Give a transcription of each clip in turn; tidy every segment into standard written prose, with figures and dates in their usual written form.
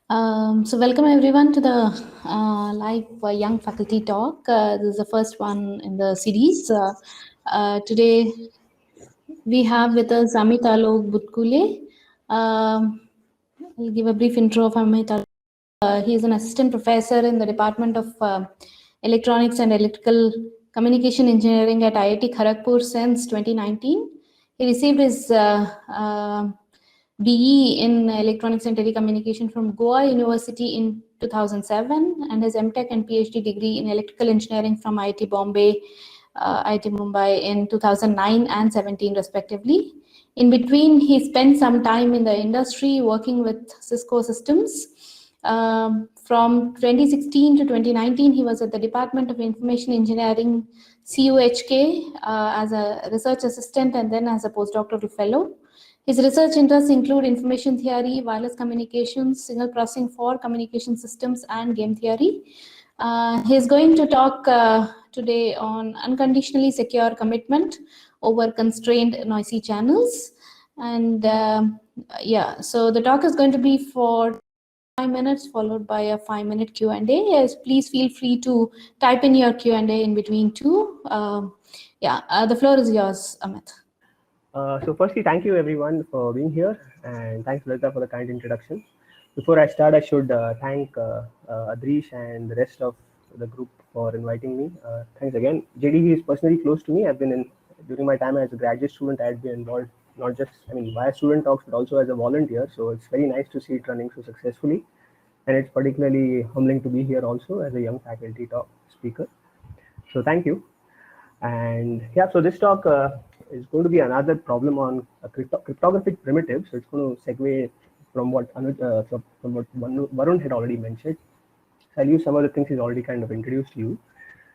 So welcome everyone to the live Young Faculty Talk. This is the first one in the series. Today we have with us Amit Alok Butkule. I'll give a brief intro of Amit Alok. He is an assistant professor in the Department of Electronics and Electrical Communication Engineering at IIT Kharagpur since 2019. He received his BE in Electronics and Telecommunication from Goa University in 2007 and his MTech and PhD degree in Electrical Engineering from IIT Bombay, IIT Mumbai in 2009 and 17 respectively. In between, he spent some time in the industry working with Cisco Systems. From 2016 to 2019, he was at the Department of Information Engineering, CUHK, as a research assistant and then as a postdoctoral fellow. His research interests include information theory, wireless communications, signal processing for communication systems, and game theory. He's going to talk today on unconditionally secure commitment over constrained noisy channels. And so the talk is going to be for 5 minutes, followed by a 5-minute Q&A. Yes, please feel free to type in your Q&A in between too. The floor is yours, Amit. So firstly, thank you everyone for being here, and thanks Lata for the kind introduction. Before I start, I should thank Adrish and the rest of the group for inviting me. Thanks again. JDV is personally close to me. I've been during my time as a graduate student, I had been involved not just, via student talks, but also as a volunteer. So it's very nice to see it running so successfully. And it's particularly humbling to be here also as a young faculty talk speaker. So thank you. And yeah, so this talk is going to be another problem on cryptographic primitives. So it's going to segue from what Varun had already mentioned. So I'll use some of the things he's already kind of introduced to you.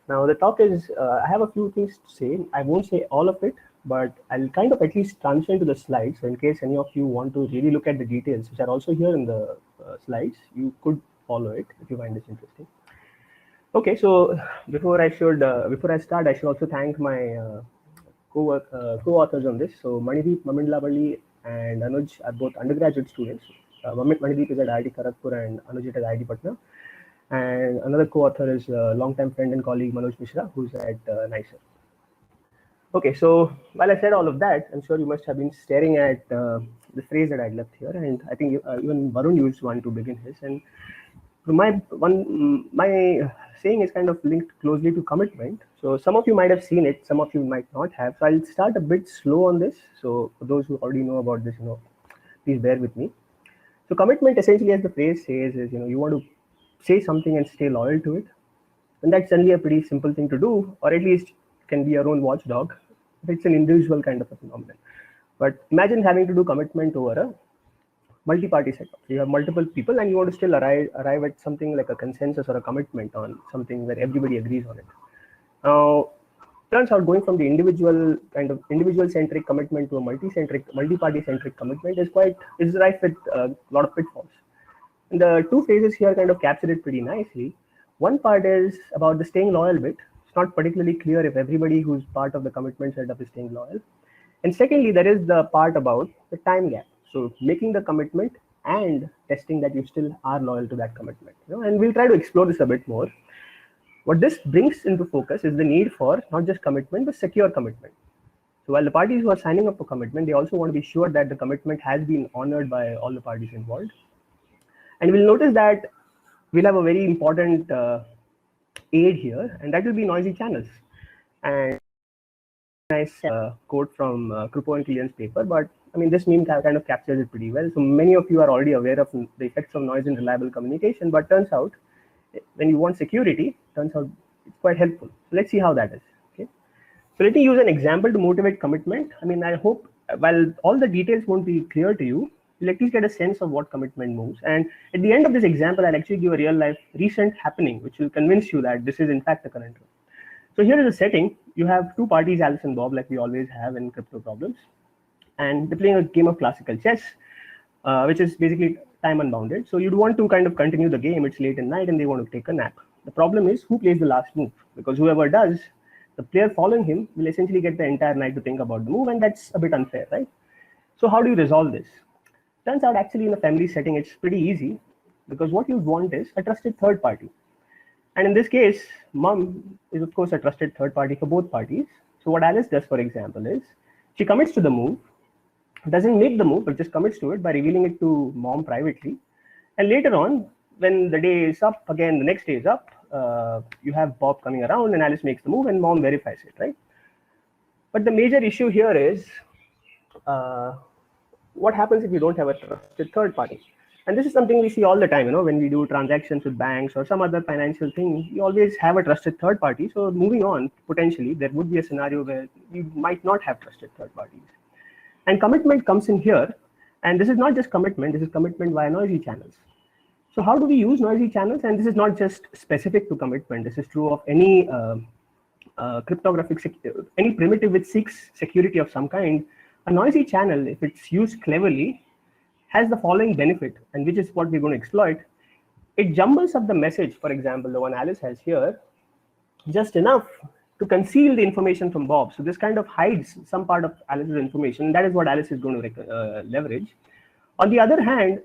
Now the talk is, I have a few things to say. I won't say all of it, but I'll kind of at least transition to the slides. So in case any of you want to really look at the details, which are also here in the slides, you could follow it if you find this interesting. Okay, so before I start, I should also thank my co-authors on this. So Manideep Mamindlavalli and Anuj are both undergraduate students. Manideep is at IIT Kharagpur and Anuj is at IIT Patna. And another co-author is a longtime friend and colleague Manoj Mishra, who's at NICER. Okay, so while I said all of that, I'm sure you must have been staring at the phrase that I left here, and I think even Varun used one to begin his. And my saying is kind of linked closely to commitment. So some of you might have seen it, some of you might not have. So I'll start a bit slow on this. So for those who already know about this, please bear with me. So commitment, essentially, as the phrase says, is you want to say something and stay loyal to it, and that's generally a pretty simple thing to do, or at least can be your own watchdog. It's an individual kind of a phenomenon. But imagine having to do commitment over a multi-party setup. So you have multiple people and you want to still arrive at something like a consensus or a commitment on something where everybody agrees on it. Now, turns out going from the individual-centric commitment to a multi-party-centric commitment is rife with a lot of pitfalls. And the two phases here kind of capture it pretty nicely. One part is about the staying loyal bit. It's not particularly clear if everybody who's part of the commitment setup is staying loyal. And secondly, there is the part about the time gap. So making the commitment and testing that you still are loyal to that commitment. And we'll try to explore this a bit more. What this brings into focus is the need for not just commitment, but secure commitment. So while the parties who are signing up for commitment, they also want to be sure that the commitment has been honored by all the parties involved. And we'll notice that we'll have a very important aid here, and that will be noisy channels. And nice quote from Krupo and Killian's paper, but this meme kind of captures it pretty well. So many of you are already aware of the effects of noise in reliable communication, but turns out when you want security, turns out it's quite helpful. So let's see how that is. Okay. So let me use an example to motivate commitment. I hope while all the details won't be clear to you, you'll at least get a sense of what commitment moves. And at the end of this example, I'll actually give a real life recent happening, which will convince you that this is in fact the current one. So here is a setting. You have two parties, Alice and Bob, like we always have in crypto problems. And they're playing a game of classical chess, which is basically time unbounded. So you'd want to kind of continue the game. It's late at night and they want to take a nap. The problem is who plays the last move, because whoever does, the player following him will essentially get the entire night to think about the move, and that's a bit unfair, right? So how do you resolve this? Turns out actually in a family setting, it's pretty easy. because what you want is a trusted third party. And in this case, mom is of course a trusted third party for both parties. So what Alice does, for example, is she commits to the move, doesn't make the move, but just commits to it by revealing it to mom privately. And later on, when the day is up, again, the next day is up, you have Bob coming around and Alice makes the move and mom verifies it, right? But the major issue here is what happens if you don't have a trusted third party? And this is something we see all the time, when we do transactions with banks or some other financial thing, you always have a trusted third party. So moving on, potentially, there would be a scenario where you might not have trusted third parties. And commitment comes in here. And this is not just commitment, this is commitment via noisy channels. So how do we use noisy channels? And this is not just specific to commitment. This is true of any cryptographic, any primitive which seeks security of some kind. A noisy channel, if it's used cleverly, has the following benefit, and which is what we're going to exploit. It jumbles up the message, for example, the one Alice has here, just enough to conceal the information from Bob. So this kind of hides some part of Alice's information. That is what Alice is going to leverage. On the other hand,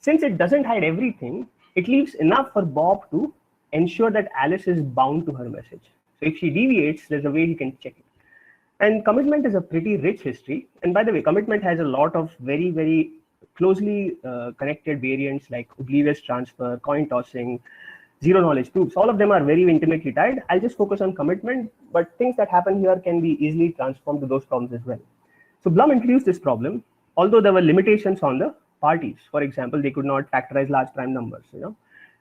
since it doesn't hide everything, it leaves enough for Bob to ensure that Alice is bound to her message. So if she deviates, there's a way he can check it. And commitment is a pretty rich history. And by the way, commitment has a lot of very, very closely connected variants like oblivious transfer, coin tossing, zero knowledge proofs. All of them are very intimately tied. I'll just focus on commitment, but things that happen here can be easily transformed to those problems as well. So Blum introduced this problem, although there were limitations on the parties. For example, they could not factorize large prime numbers,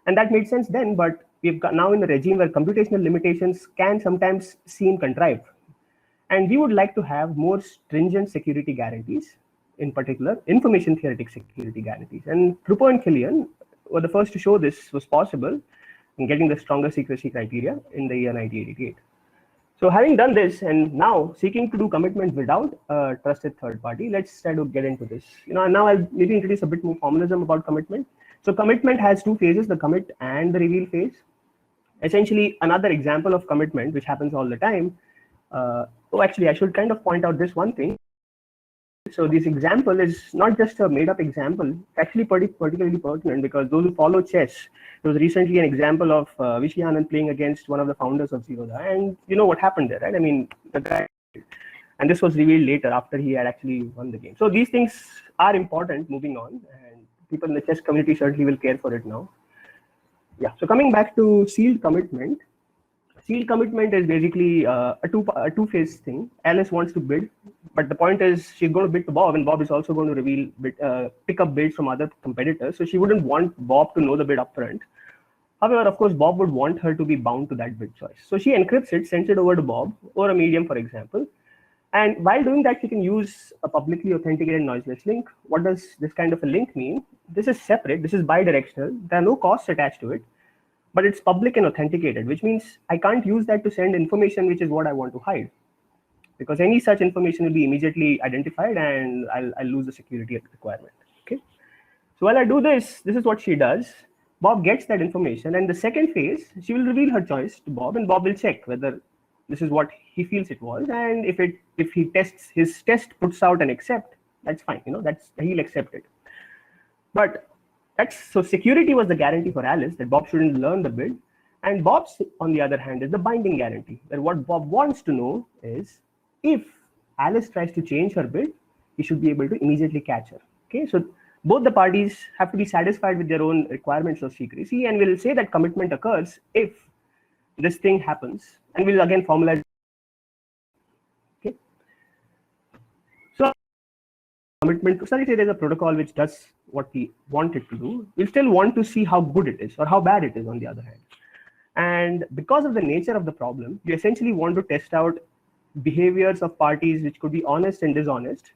and that made sense then, but we've got now in a regime where computational limitations can sometimes seem contrived. And we would like to have more stringent security guarantees, in particular, information theoretic security guarantees. And Krupo and Killian were the first to show this was possible in getting the stronger secrecy criteria in the year 1988. So having done this and now seeking to do commitment without a trusted third party, let's try to get into this. And now I'll maybe introduce a bit more formalism about commitment. So commitment has two phases, the commit and the reveal phase. Essentially, another example of commitment, which happens all the time. Actually, I should kind of point out this one thing. So this example is not just a made-up example. It's actually particularly pertinent because those who follow chess, there was recently an example of Vishy Anand playing against one of the founders of Zerodha, and you know what happened there, right? I mean, the guy, and this was revealed later after he had actually won the game. So these things are important. Moving on, and people in the chess community certainly will care for it now. Yeah. So coming back to sealed commitment. Sealed commitment is basically a two-phase thing. Alice wants to bid, but the point is she's going to bid to Bob, and Bob is also going to pick up bids from other competitors. So she wouldn't want Bob to know the bid upfront. However, of course, Bob would want her to be bound to that bid choice. So she encrypts it, sends it over to Bob or a medium, for example. And while doing that, she can use a publicly authenticated noiseless link. What does this kind of a link mean? This is separate. This is bidirectional. There are no costs attached to it. But it's public and authenticated, which means I can't use that to send information, which is what I want to hide. Because any such information will be immediately identified and I'll lose the security requirement. Okay. So while I do this, this is what she does. Bob gets that information. And the second phase, she will reveal her choice to Bob, and Bob will check whether this is what he feels it was. And if he tests, his test puts out an accept, that's fine. He'll accept it. But so security was the guarantee for Alice that Bob shouldn't learn the bid. And Bob's, on the other hand, is the binding guarantee, where what Bob wants to know is if Alice tries to change her bid, he should be able to immediately catch her. Okay, so both the parties have to be satisfied with their own requirements of secrecy, and we'll say that commitment occurs if this thing happens, and we'll again formalize. Okay, so commitment, sorry, there's a protocol which does what we want it to do. We'll still want to see how good it is or how bad it is on the other hand. And because of the nature of the problem, you essentially want to test out behaviors of parties which could be honest and dishonest.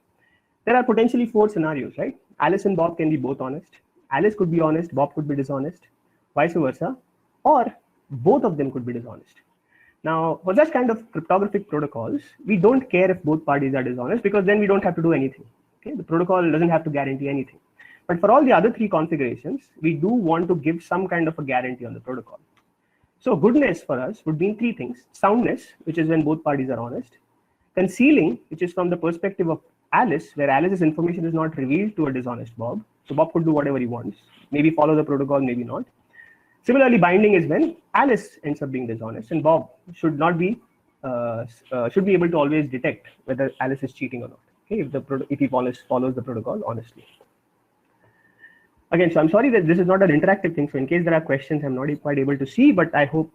There are potentially 4 scenarios, right? Alice and Bob can be both honest. Alice could be honest, Bob could be dishonest, vice versa, or both of them could be dishonest. Now, for such kind of cryptographic protocols, we don't care if both parties are dishonest because then we don't have to do anything. Okay, the protocol doesn't have to guarantee anything. But for all the other 3 configurations, we do want to give some kind of a guarantee on the protocol. So goodness for us would mean 3 things. Soundness, which is when both parties are honest. Concealing, which is from the perspective of Alice, where Alice's information is not revealed to a dishonest Bob. So Bob could do whatever he wants, maybe follow the protocol, maybe not. Similarly, binding is when Alice ends up being dishonest, and Bob should not be should be able to always detect whether Alice is cheating or not. Okay, if he follows the protocol honestly. Again, so I'm sorry that this is not an interactive thing. So in case there are questions, I'm not quite able to see, but I hope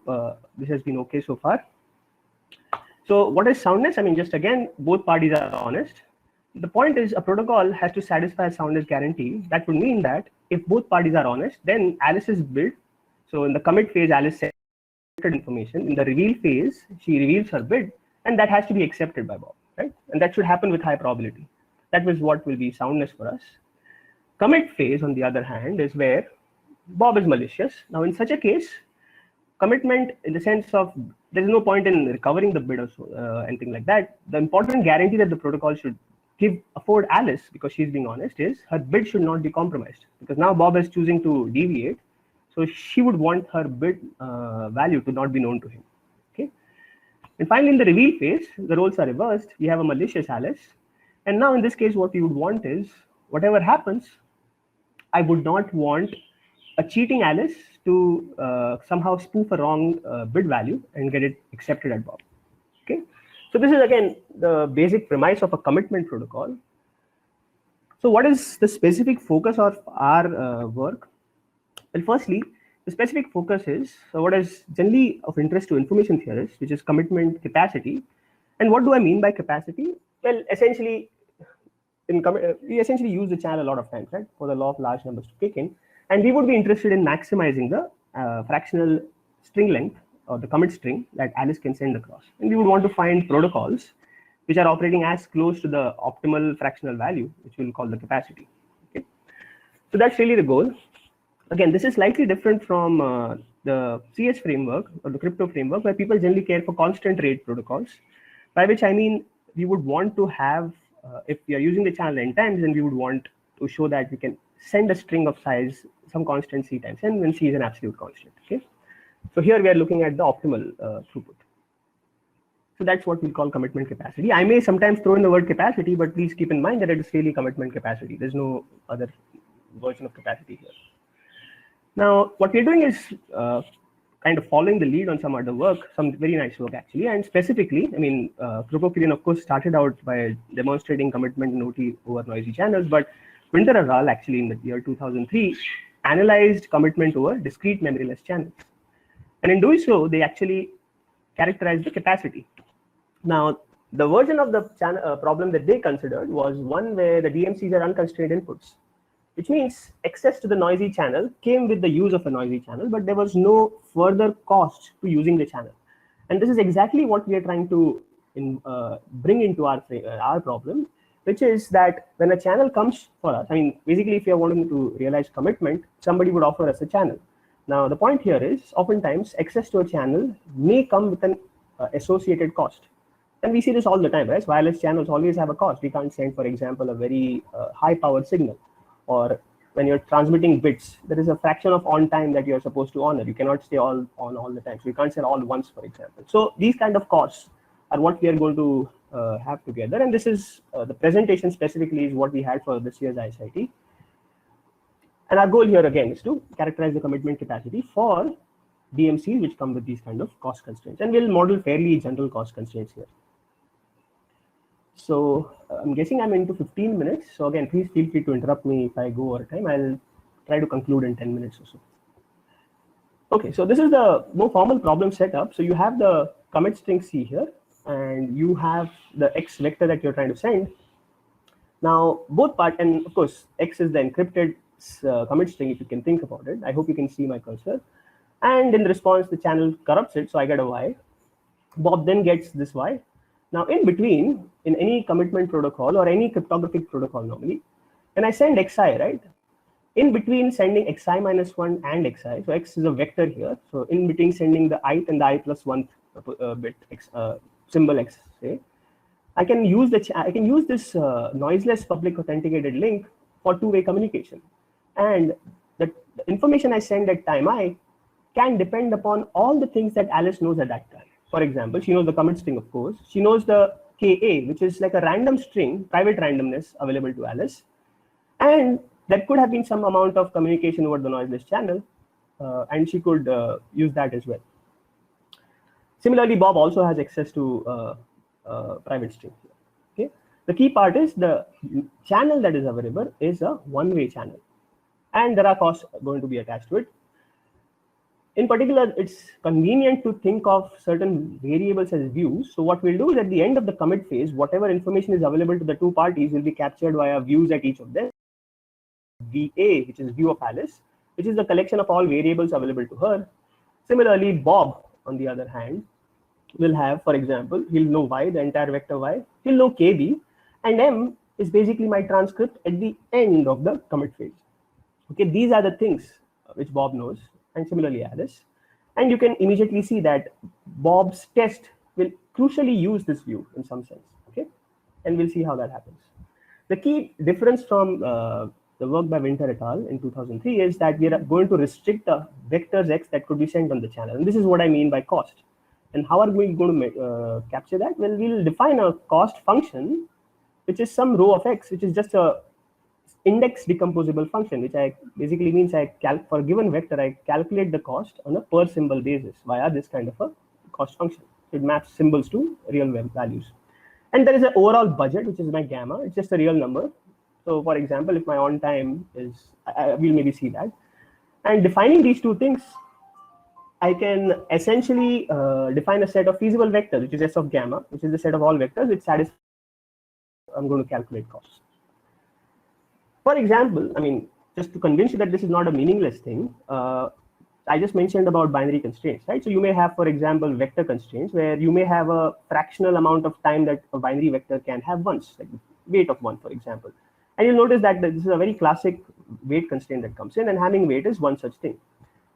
this has been okay so far. So what is soundness? I mean, just again, both parties are honest. The point is a protocol has to satisfy a soundness guarantee. That would mean that if both parties are honest, then Alice's bid. So in the commit phase, Alice sent information. In the reveal phase, she reveals her bid, and that has to be accepted by Bob, right? And that should happen with high probability. That was what will be soundness for us. Commit phase, on the other hand, is where Bob is malicious. Now, in such a case, commitment in the sense of there's no point in recovering the bid or so, anything like that. The important guarantee that the protocol should afford Alice, because she's being honest, is her bid should not be compromised. Because now Bob is choosing to deviate, so she would want her bid value to not be known to him. Okay. And finally, in the reveal phase, the roles are reversed. We have a malicious Alice, and now in this case, what we would want is whatever happens, I would not want a cheating Alice to somehow spoof a wrong bid value and get it accepted at Bob. Okay, so this is again the basic premise of a commitment protocol. So what is the specific focus of our work? Well, firstly, the specific focus is what is generally of interest to information theorists, which is commitment capacity. And what do I mean by capacity? Well, essentially, we essentially use the channel a lot of times, right, for the law of large numbers to kick in. And we would be interested in maximizing the fractional string length or the commit string that Alice can send across. And we would want to find protocols which are operating as close to the optimal fractional value, which we'll call the capacity. Okay, so that's really the goal. Again, this is slightly different from the CS framework or the crypto framework, where people generally care for constant rate protocols, by which I mean we would want to have, if we are using the channel n times, then we would want to show that we can send a string of size some constant c times n when c is an absolute constant. Okay, so here we are looking at the optimal throughput. So that's what we call commitment capacity. I may sometimes throw in the word capacity, but please keep in mind that it is really commitment capacity. There's no other version of capacity here. Now, what we're doing is kind of following the lead on some other work, some very nice work actually. And specifically, I mean, Kropotkin, of course, started out by demonstrating commitment in OT over noisy channels, but Winter et al. Actually in the year 2003 analyzed commitment over discrete memoryless channels. And in doing so, they actually characterized the capacity. Now, the version of the channel, problem that they considered was one where the DMCs are unconstrained inputs, which means access to the noisy channel came with the use of a noisy channel, but there was no further cost to using the channel. And this is exactly what we are trying to bring into our problem, which is that when a channel comes for us, I mean, basically, if you're wanting to realize commitment, somebody would offer us a channel. Now, the point here is oftentimes access to a channel may come with an associated cost. And we see this all the time, right? Wireless channels always have a cost. We can't send, for example, a very high-powered signal. Or when you're transmitting bits, there is a fraction of on time that you're supposed to honor. You cannot stay on all the time. So you can't send all once, for example. So these kind of costs are what we are going to have together. And this is the presentation specifically is what we had for this year's ISIT. And our goal here again is to characterize the commitment capacity for DMCs which come with these kind of cost constraints. And we'll model fairly general cost constraints here. So I'm guessing I'm into 15 minutes. So again, please feel free to interrupt me if I go over time. I'll try to conclude in 10 minutes or so. Okay, so this is the more formal problem setup. So you have the commit string C here, and you have the X vector that you're trying to send. Now, both part, and of course, X is the encrypted commit string, if you can think about it. I hope you can see my cursor. And in response, the channel corrupts it, so I get a Y. Bob then gets this Y. Now, in between, in any commitment protocol or any cryptographic protocol normally, when I send Xi, right? In between sending Xi minus 1 and Xi, so X is a vector here. So in between sending the ith and the I plus 1 bit symbol X, say, I can use this noiseless public authenticated link for two-way communication. And the information I send at time I can depend upon all the things that Alice knows at that time. For example, she knows the commit string, of course. She knows the KA, which is like a random string, private randomness available to Alice. And there could have been some amount of communication over the noiseless channel, and she could use that as well. Similarly, Bob also has access to private string. Okay, the key part is the channel that is available is a one-way channel, and there are costs going to be attached to it. In particular, it's convenient to think of certain variables as views. So what we'll do is at the end of the commit phase, whatever information is available to the two parties will be captured via views at each of them. VA, which is view of Alice, which is the collection of all variables available to her. Similarly, Bob, on the other hand, will have, for example, he'll know Y, the entire vector Y, he'll know KB, and M is basically my transcript at the end of the commit phase. Okay, these are the things which Bob knows, and similarly Alice. And you can immediately see that Bob's test will crucially use this view in some sense. Okay, and we'll see how that happens. The key difference from the work by Winter et al. In 2003 is that we are going to restrict the vectors X that could be sent on the channel. And this is what I mean by cost. And how are we going to capture that? Well, we'll define a cost function, which is some row of X, which is just a index decomposable function, which I basically means for a given vector, I calculate the cost on a per symbol basis via this kind of a cost function. It maps symbols to real values. And there is an overall budget, which is my gamma. It's just a real number. So for example, if my on time is, we'll maybe see that. And defining these two things, I can essentially define a set of feasible vectors, which is S of gamma, which is the set of all vectors which satisfy. I'm going to calculate costs. For example, I mean, just to convince you that this is not a meaningless thing, I just mentioned about binary constraints, right? So you may have, for example, vector constraints where you may have a fractional amount of time that a binary vector can have once, like weight of 1, for example. And you'll notice that this is a very classic weight constraint that comes in, and Hamming weight is one such thing.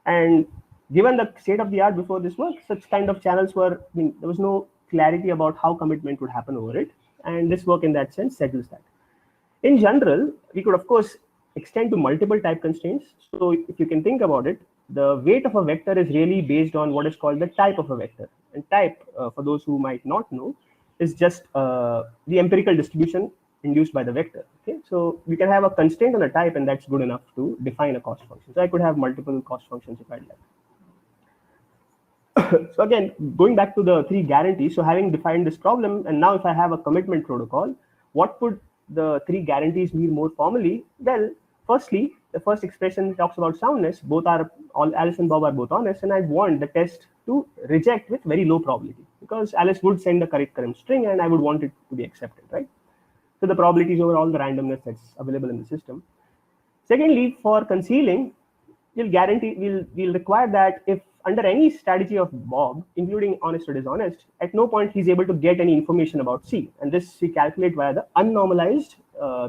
And given the state of the art before this work, such kind of channels were, I mean, there was no clarity about how commitment would happen over it. And this work in that sense settles that. In general, we could, of course, extend to multiple type constraints. So if you can think about it, the weight of a vector is really based on what is called the type of a vector. And type, for those who might not know, is just the empirical distribution induced by the vector. Okay, so we can have a constraint on a type, and that's good enough to define a cost function. So I could have multiple cost functions if I'd like. So again, going back to the 3 guarantees. So having defined this problem, and now if I have a commitment protocol, what would the 3 guarantees mean more formally? Well, firstly, the first expression talks about soundness. Alice and Bob are both honest, and I want the test to reject with very low probability, because Alice would send the correct string and I would want it to be accepted, right? So the probabilities over all the randomness that's available in the system. Secondly, for concealing, we'll require that if under any strategy of Bob, including honest or dishonest, at no point he's able to get any information about C. And this we calculate via the unnormalized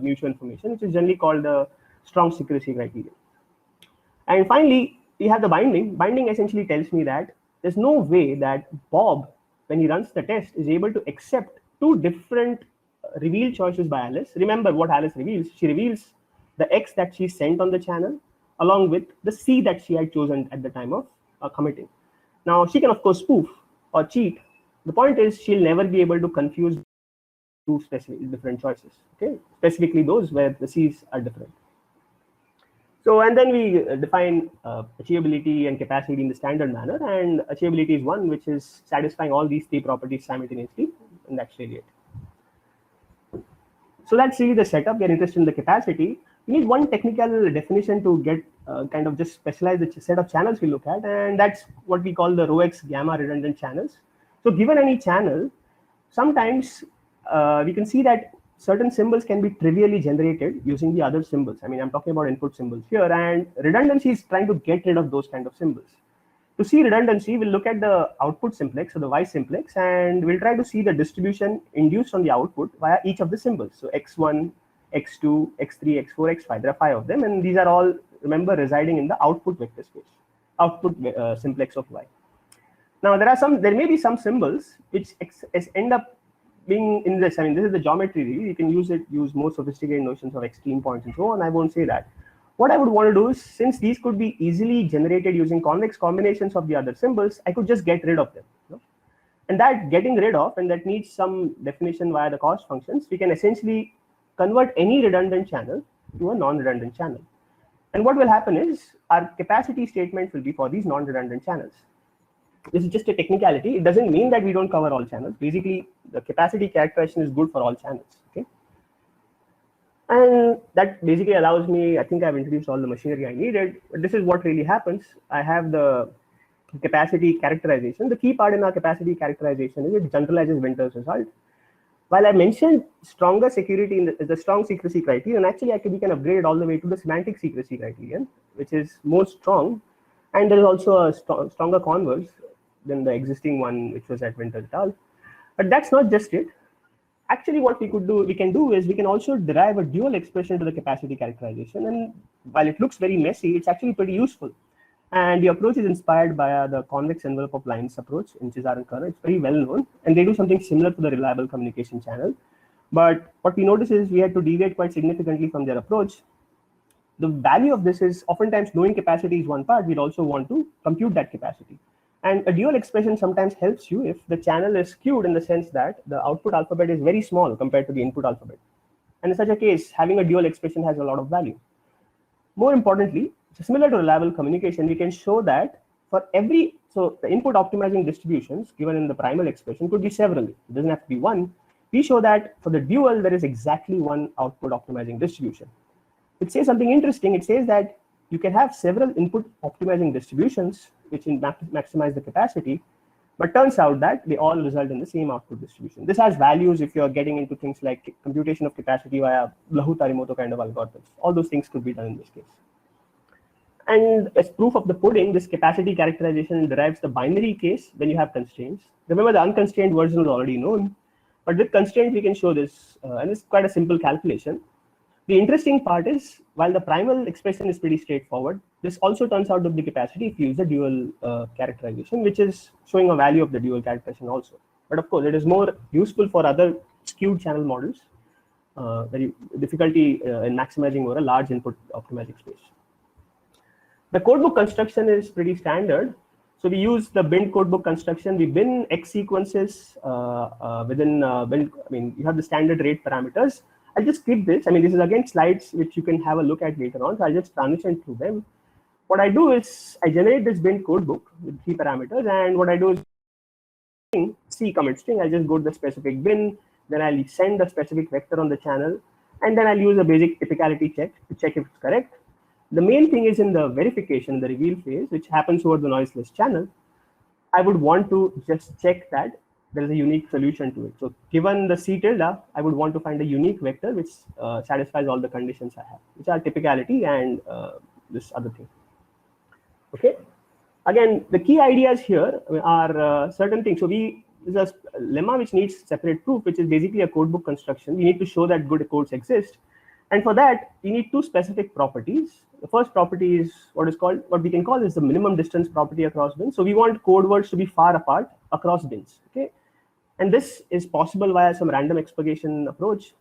mutual information, which is generally called the strong secrecy criterion. And finally, we have the binding. Binding essentially tells me that there's no way that Bob, when he runs the test, is able to accept 2 different reveal choices by Alice. Remember what Alice reveals. She reveals the X that she sent on the channel along with the C that she had chosen at the time of committing. Now, she can, of course, spoof or cheat. The point is she'll never be able to confuse 2 specific different choices, okay? Specifically those where the C's are different. So, and then we define achievability and capacity in the standard manner, and achievability is one which is satisfying all these 3 properties simultaneously, and that's really it. So that's really the setup. We are interested in the capacity. We need one technical definition to get kind of just specialize the set of channels we look at, and that's what we call the rho X gamma redundant channels. So given any channel, sometimes we can see that certain symbols can be trivially generated using the other symbols. I mean, I'm talking about input symbols here, and redundancy is trying to get rid of those kind of symbols. To see redundancy, we'll look at the output simplex, or the Y simplex, and we'll try to see the distribution induced on the output via each of the symbols. So X1, X2, X3, X4, X5, there are 5 of them, and these are all, remember, residing in the output vector space, output simplex of Y. Now, there may be some symbols which end up being in this. I mean, this is the geometry really. You can use more sophisticated notions of extreme points and so on. I won't say that. What I would want to do is, since these could be easily generated using convex combinations of the other symbols, I could just get rid of them. You know? And that getting rid of, and that needs some definition via the cost functions, we can essentially convert any redundant channel to a non-redundant channel. And what will happen is our capacity statement will be for these non-redundant channels. This is just a technicality. It doesn't mean that we don't cover all channels. Basically, the capacity characterization is good for all channels. Okay. And that basically allows me, I think I've introduced all the machinery I needed, but this is what really happens. I have the capacity characterization. The key part in our capacity characterization is it generalizes Winter's result. While I mentioned stronger security in the strong secrecy criterion, actually we can upgrade it all the way to the semantic secrecy criterion, which is more strong. And there is also a stronger converse than the existing one, which was at Winter et al. But that's not just it. Actually, what we can do is we can also derive a dual expression to the capacity characterization. And while it looks very messy, it's actually pretty useful. And the approach is inspired by the convex envelope of lines approach in Cesar and Kerner. It's very well known, and they do something similar to the reliable communication channel. But what we notice is we had to deviate quite significantly from their approach. The value of this is oftentimes knowing capacity is one part. We'd also want to compute that capacity. And a dual expression sometimes helps you if the channel is skewed in the sense that the output alphabet is very small compared to the input alphabet. And in such a case, having a dual expression has a lot of value. More importantly, similar to reliable communication, we can show that for every, so the input optimizing distributions given in the primal expression could be several. It doesn't have to be one. We show that for the dual, there is exactly one output optimizing distribution. It says something interesting. It says that you can have several input optimizing distributions which maximize the capacity, but turns out that they all result in the same output distribution. This has values if you're getting into things like computation of capacity via Lahu-Tarimoto kind of algorithms. All those things could be done in this case. And as proof of the pudding, this capacity characterization derives the binary case when you have constraints. Remember, the unconstrained version is already known, but with constraints, we can show this, and it's quite a simple calculation. The interesting part is, while the primal expression is pretty straightforward, this also turns out to be capacity if you use the dual characterization, which is showing a value of the dual characterization also. But of course, it is more useful for other skewed channel models, very difficulty in maximizing over a large input optimizing space. The codebook construction is pretty standard. So we use the bin codebook construction. We bin X sequences within bin. I mean, you have the standard rate parameters. I'll just skip this. I mean, this is again slides which you can have a look at later on. So I'll just transition through them. What I do is I generate this bin codebook with 3 parameters, and what I do is C commit string. I'll just go to the specific bin, then I'll send a specific vector on the channel, and then I'll use a basic typicality check to check if it's correct. The main thing is in the verification, the reveal phase, which happens over the noiseless channel. I would want to just check that there is a unique solution to it. So given the C tilde, I would want to find a unique vector which satisfies all the conditions I have, which are typicality and this other thing. Okay. Again, the key ideas here are certain things. So there's a lemma which needs separate proof, which is basically a codebook construction. We need to show that good codes exist. And for that, we need 2 specific properties. The first property is what we can call is the minimum distance property across bins. So we want code words to be far apart across bins. Okay. And this is possible via some random expurgation approach,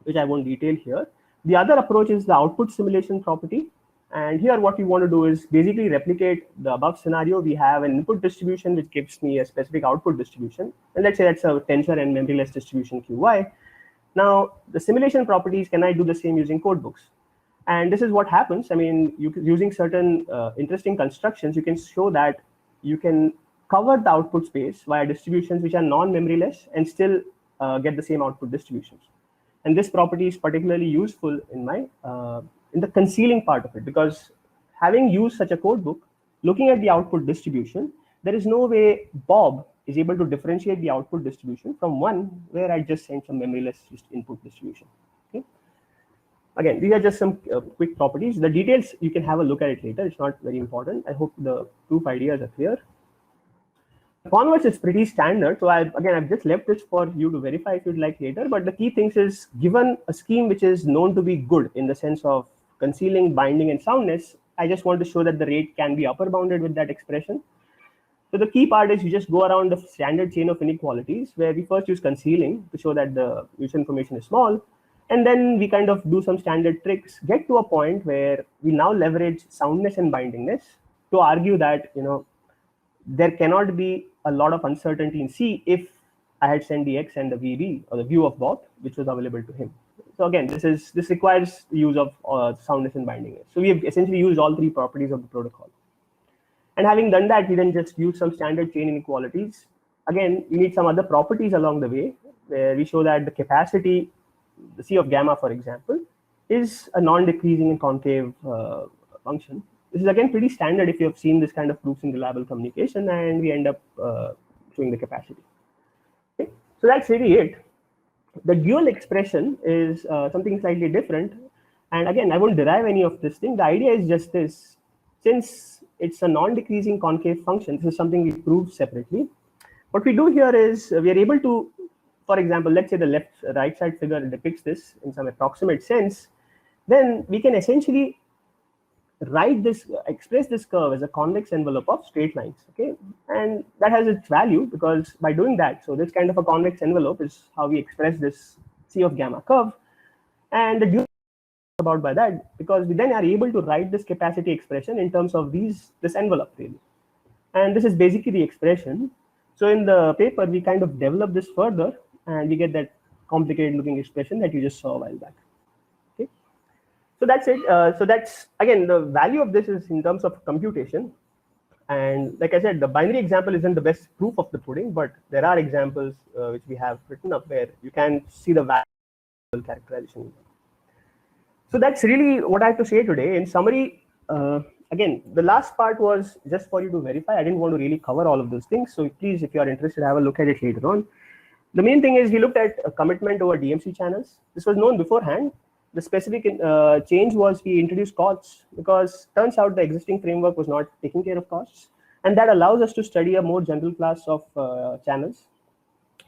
which I won't detail here. The other approach is the output simulation property. And here what we want to do is basically replicate the above scenario. We have an input distribution which gives me a specific output distribution. And let's say that's a tensor and memoryless distribution Qy. Now, the simulation properties, can I do the same using codebooks? And this is what happens. I mean, using certain interesting constructions, you can show that you can cover the output space via distributions which are non-memoryless and still get the same output distributions. And this property is particularly useful in my in the concealing part of it, because having used such a codebook, looking at the output distribution, there is no way Bob is able to differentiate the output distribution from one where I just sent some memoryless input distribution. Okay. Again, these are just some quick properties. The details, you can have a look at it later. It's not very important. I hope the proof ideas are clear. The converse is pretty standard. So I've just left this for you to verify if you'd like later. But the key things is, given a scheme which is known to be good in the sense of concealing, binding, and soundness, I just want to show that the rate can be upper bounded with that expression. So the key part is you just go around the standard chain of inequalities, where we first use concealing to show that the user information is small. And then we kind of do some standard tricks, get to a point where we now leverage soundness and bindingness to argue that, there cannot be a lot of uncertainty in C if I had sent the X and the VB or the view of Bob, which was available to him. So again, this requires the use of soundness and bindingness. So we have essentially used all three properties of the protocol. And having done that, we then just use some standard chain inequalities. Again, we need some other properties along the way where we show that the capacity, the C of gamma, for example, is a non-decreasing and concave function. This is again pretty standard if you have seen this kind of proofs in reliable communication, and we end up showing the capacity. Okay? So that's really it. The dual expression is something slightly different. And again, I won't derive any of this thing. The idea is just this. Since it's a non-decreasing concave function, this is something we proved separately. What we do here is we are able to, for example, let's say the right side figure depicts this in some approximate sense, then we can essentially express this curve as a convex envelope of straight lines, okay? And that has its value because by doing that, so this kind of a convex envelope is how we express this C of gamma curve. And the dual about by that, because we then are able to write this capacity expression in terms of this envelope really. And this is basically the expression. So in the paper, we kind of develop this further and we get that complicated looking expression that you just saw a while back. Okay. So that's it. So that's, again, the value of this is in terms of computation. And like I said, the binary example isn't the best proof of the pudding, but there are examples which we have written up where you can see the value characterization. So that's really what I have to say today. In summary, again, the last part was just for you to verify. I didn't want to really cover all of those things. So please, if you are interested, have a look at it later on. The main thing is we looked at commitment over DMC channels. This was known beforehand. The specific change was we introduced costs because turns out the existing framework was not taking care of costs. And that allows us to study a more general class of channels.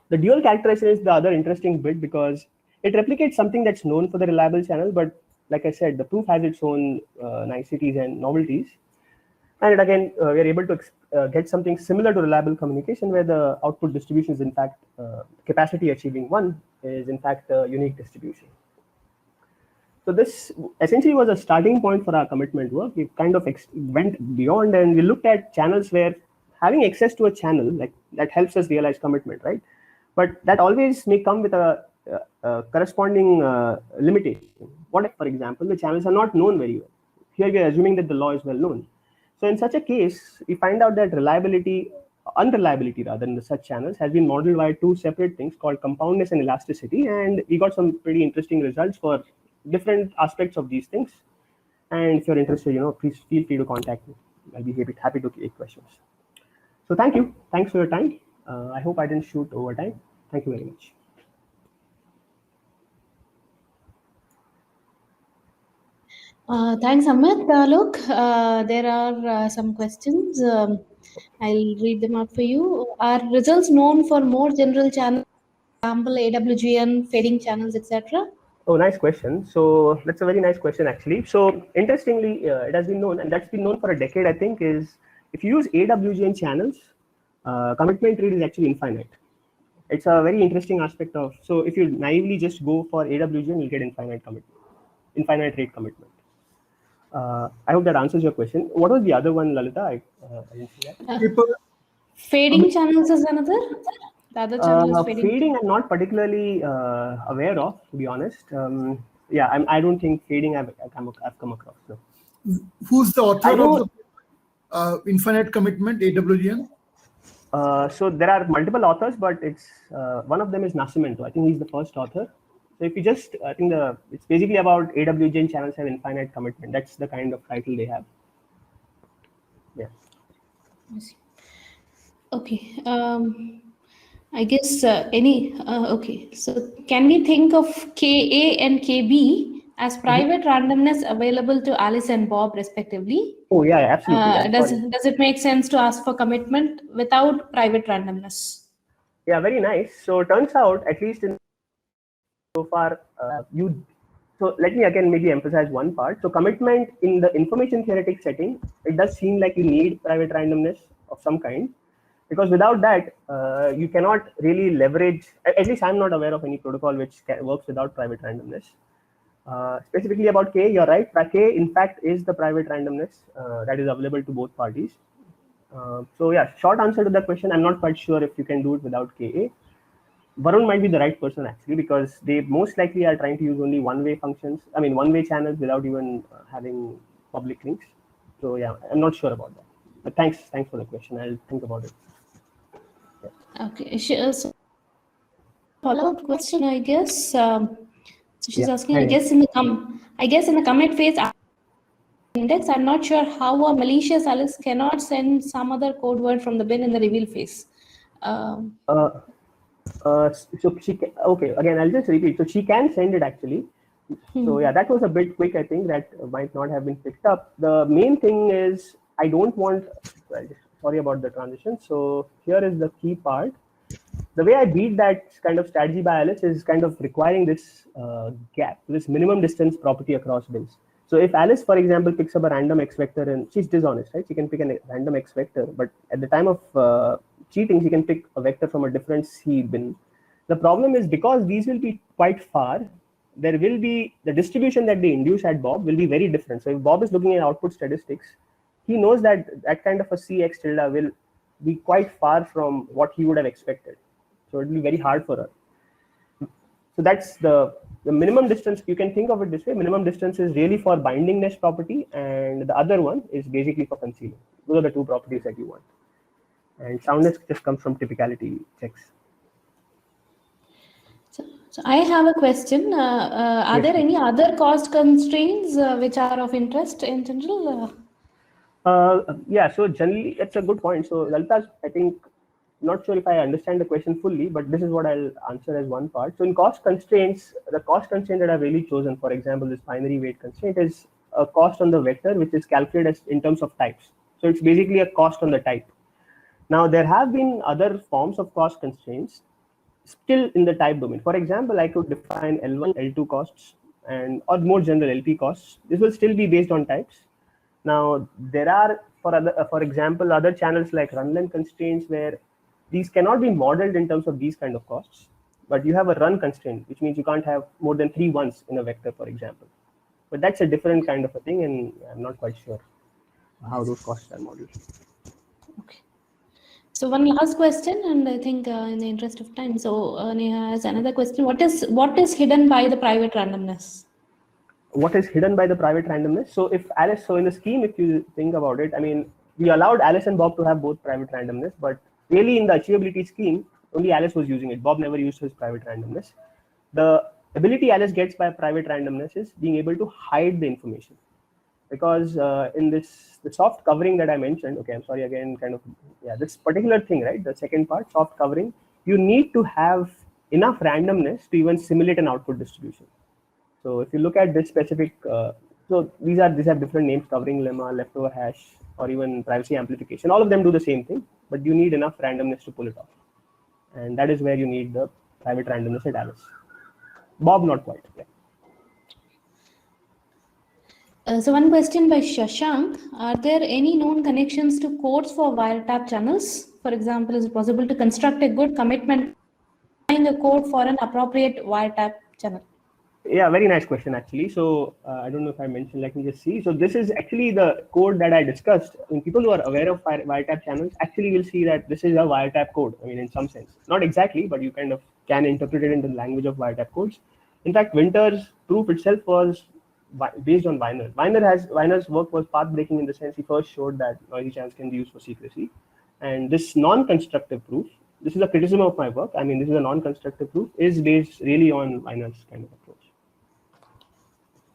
The dual characterization is the other interesting bit because it replicates something that's known for the reliable channel, but like I said, the proof has its own niceties and novelties. And again, we are able to get something similar to reliable communication where the output distribution is in fact, capacity achieving 1 is in fact a unique distribution. So this essentially was a starting point for our commitment work. We kind of went beyond and we looked at channels where having access to a channel, like that helps us realize commitment, right? But that always may come with a corresponding limitation. What if, for example, the channels are not known very well? Here we are assuming that the law is well known. So in such a case, we find out that unreliability rather in the such channels has been modeled by two separate things called compoundness and elasticity. And we got some pretty interesting results for different aspects of these things. And if you're interested, please feel free to contact me. I'll be happy to take questions. So thank you. Thanks for your time. I hope I didn't shoot over time. Thank you very much. Thanks, Amit. Look, there are some questions. I'll read them out for you. Are results known for more general channels, for example, AWGN, fading channels, etc.? Oh, nice question. So that's a very nice question, actually. So interestingly, it has been known, and that's been known for a decade, I think, is if you use AWGN channels, commitment rate is actually infinite. It's a very interesting aspect of, so if you naively just go for AWGN, you'll get infinite rate commitment. I hope that answers your question. What was the other one, Lalita? I didn't see that. Fading channels is another? The other channel is fading I'm not particularly aware of, to be honest. Yeah, I don't think fading I've come across. No. Who's the author of the infinite commitment, AWGN? So there are multiple authors, but it's one of them is Nascimento. I think he's the first author. So if you just, I think it's basically about AWGN channels have infinite commitment. That's the kind of title they have. Yeah. Okay. I guess okay. So can we think of KA and KB as private randomness available to Alice and Bob respectively? Oh yeah, absolutely. Does it make sense to ask for commitment without private randomness? Yeah, very nice. So it turns out, at least in so far, so let me again maybe emphasize one part. So commitment in the information theoretic setting, it does seem like you need private randomness of some kind, because without that, you cannot really leverage, at least I'm not aware of any protocol which works without private randomness. Specifically about K, you're right. K, in fact, is the private randomness that is available to both parties. So yeah, short answer to that question, I'm not quite sure if you can do it without KA. Varun might be the right person actually, because they most likely are trying to use only one-way functions. I mean, one-way channels without even having public links. So yeah, I'm not sure about that. But thanks for the question. I'll think about it. Okay. So follow-up question, I guess. So she's Yeah, asking, and I guess in the commit phase index, I'm not sure how a malicious Alice cannot send some other code word from the bin in the reveal phase. so she can, okay, again I'll just repeat. So she can send it actually. So yeah, that was a bit quick. I think that might not have been picked up. The main thing is I don't want. Well, sorry about the transition. So here is the key part. The way I beat that kind of strategy by Alice is kind of requiring this gap, this minimum distance property across bins. So if Alice, for example, picks up a random X vector and she's dishonest, right? She can pick a random X vector, but at the time of cheating, she can pick a vector from a different C bin. The problem is because these will be quite far, there will be the distribution that they induce at Bob will be very different. So if Bob is looking at output statistics, he knows that that kind of a CX tilde will be quite far from what he would have expected. So it will be very hard for her. So that's the minimum distance. You can think of it this way: minimum distance is really for bindingness property, and the other one is basically for concealing. Those are the two properties that you want. And soundness just comes from typicality checks. So I have a question. Are there any other cost constraints which are of interest in general? Yeah, so generally, that's a good point. So Lalita, I think, not sure if I understand the question fully, but this is what I'll answer as one part. So in cost constraints, the cost constraint that I've really chosen, for example, this binary weight constraint is a cost on the vector, which is calculated in terms of types. So it's basically a cost on the type. Now, there have been other forms of cost constraints still in the type domain. For example, I could define L1, L2 costs, and or more general LP costs. This will still be based on types. Now, there are, for example, other channels like run length constraints where these cannot be modeled in terms of these kind of costs, but you have a run constraint, which means you can't have more than 3 ones in a vector, for example. But that's a different kind of a thing, and I'm not quite sure how those costs are modeled. Okay. So one last question, and I think in the interest of time, so Neha has another question. What is hidden by the private randomness? What is hidden by the private randomness? So if Alice, so in the scheme, if you think about it, I mean, we allowed Alice and Bob to have both private randomness, but really in the achievability scheme, only Alice was using it. Bob never used his private randomness. The ability Alice gets by private randomness is being able to hide the information. Because in the soft covering that I mentioned, okay, I'm sorry again, kind of, yeah, this particular thing, right? The second part, soft covering, you need to have enough randomness to even simulate an output distribution. So if you look at this specific, so these have different names: covering lemma, leftover hash, or even privacy amplification. All of them do the same thing, but you need enough randomness to pull it off, and that is where you need the private randomness at Alice. Bob, not quite. Yeah. So one question by Shashank: are there any known connections to codes for wiretap channels? For example, is it possible to construct a good commitment a code for an appropriate wiretap channel? Yeah, very nice question actually. So I don't know if I mentioned, let me just see. So this is actually the code that I discussed. And people who are aware of wiretap channels actually will see that this is a wiretap code. I mean, in some sense, not exactly, but you kind of can interpret it into the language of wiretap codes. In fact, Winter's proof itself was based on Wiener. Wiener's work was path-breaking in the sense he first showed that noisy channels can be used for secrecy. And this non-constructive proof, this is a criticism of my work. I mean, this is a non-constructive proof, is based really on Wiener's kind of approach.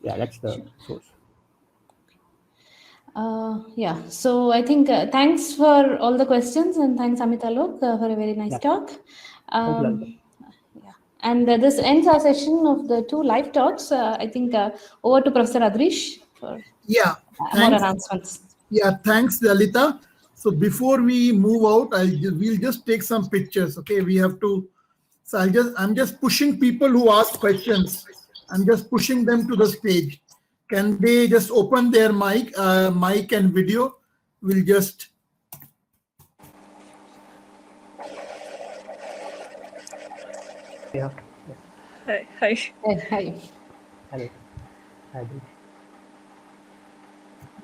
Yeah, that's the source. Yeah, so I think thanks for all the questions, and thanks Amit Alok for a very nice talk. Yeah, and this ends our session of the 2 live talks. I think over to Professor Adrish for more announcements. Yeah, thanks, Lalita. So before we move out, we'll just take some pictures. Okay, we have to. So I'm just pushing people who ask questions. I'm just pushing them to the stage. Can they just open their mic and video? We'll just. Yeah. Hi. Hi. Hello. Hi.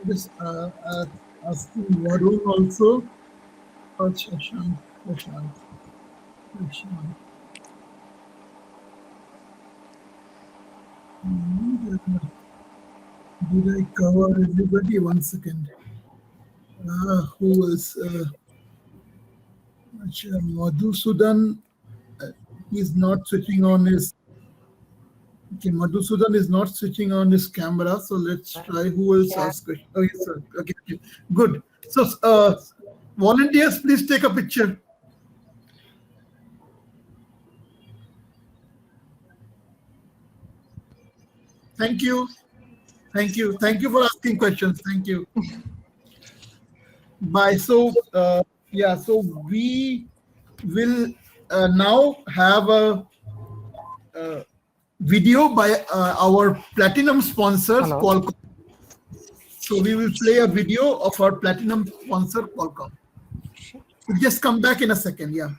Just asking Varun also. Shashank. Did I cover everybody? 1 second. Who else? Madhusudan, he's not switching on his. Okay, Madhusudan is not switching on his camera. So let's try who else asked question. Oh, yes, sir. Okay, good. So, volunteers, please take a picture. Thank you. Thank you. Thank you for asking questions. Thank you. Bye. So, yeah, so we will now have a video by our platinum sponsors, Qualcomm. So we will play a video of our platinum sponsor, Qualcomm. So just come back in a second. Yeah.